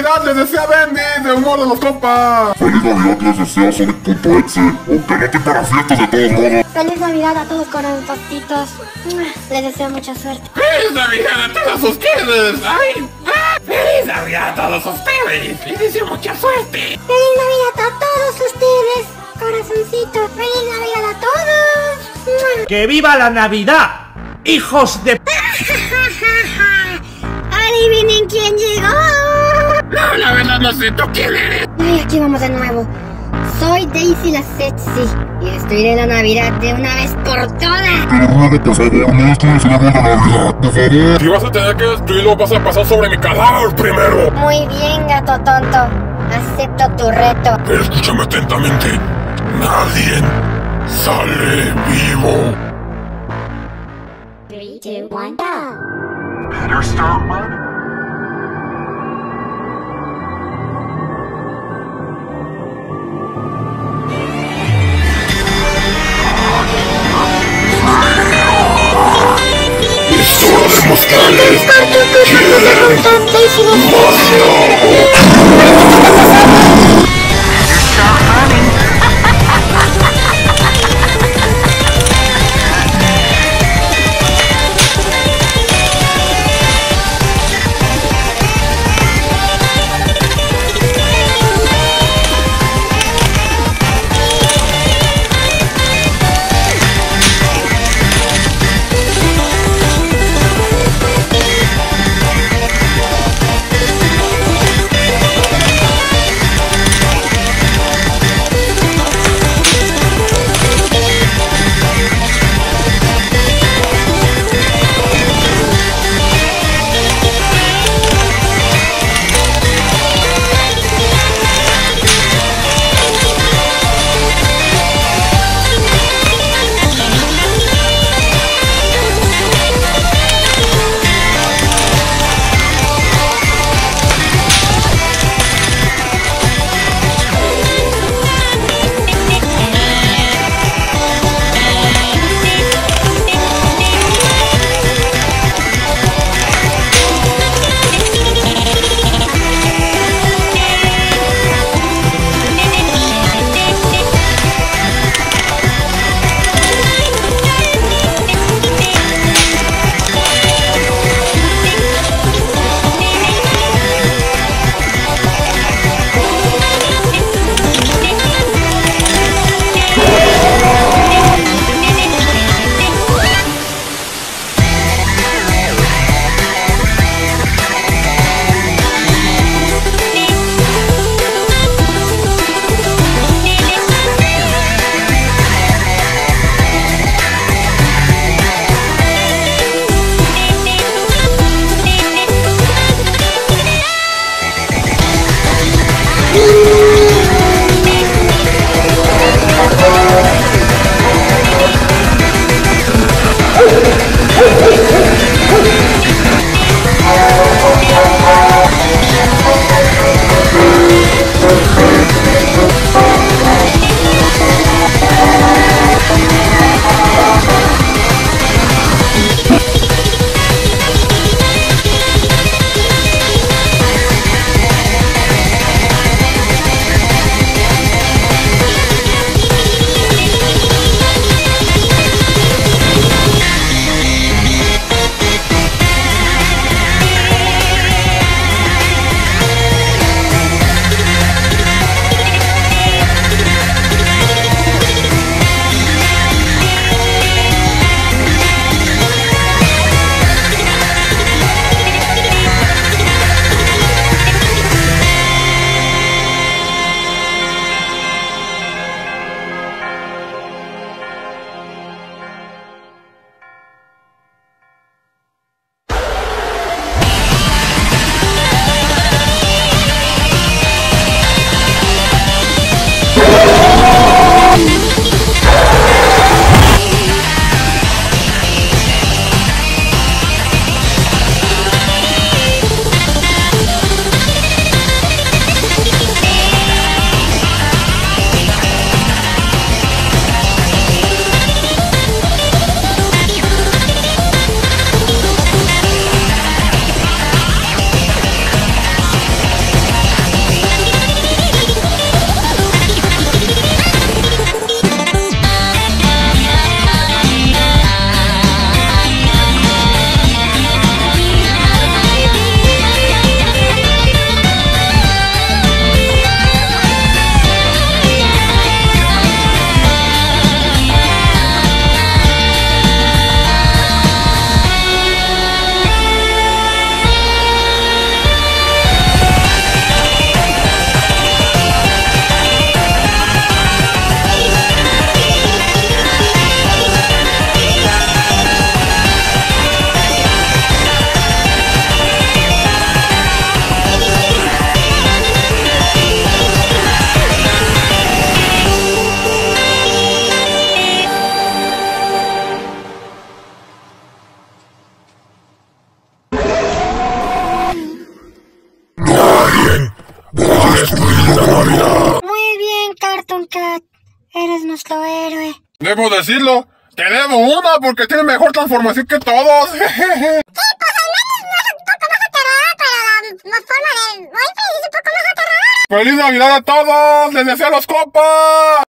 Navidad! ¡Les desea Bendy de Humor de los Compas! ¡Feliz Navidad les desea Sonic.exe! Aunque no te para fiestas de todos modos. Feliz Navidad a todos corazoncitos. Les deseo mucha suerte. ¡Feliz Navidad a todos ustedes! ¡Ay! ¡Feliz Navidad a todos ustedes! ¡Les deseo mucha suerte! Feliz Navidad a todos ustedes, corazoncitos. Feliz Navidad a todos. ¡Que viva la Navidad! ¡Hijos de... ¡Adivinen quién llegó! No, la verdad no sé tú quién eres. Ay, aquí vamos de nuevo. Soy Daisy la Sexy y destruiré la Navidad de una vez por todas. Te lo ruego, por favor, no destruyas el árbol de Navidad, por favor. Si vas a tener que destruirlo, vas a pasar sobre mi cadáver primero. Muy bien, gato tonto. Acepto tu reto. Pero escúchame atentamente. Nadie sale vivo. 3, 2, 1, go. Better start running. Es hora de mostrarles quién Cartoon Cat. Eres nuestro héroe. Debo decirlo, te debo una porque tiene mejor transformación que todos. Sí, pues al menos no es un poco más aterrador, pero la forma de Wolfie es un poco más aterradora. ¡Feliz Navidad a todos! ¡Les deseo a los compas!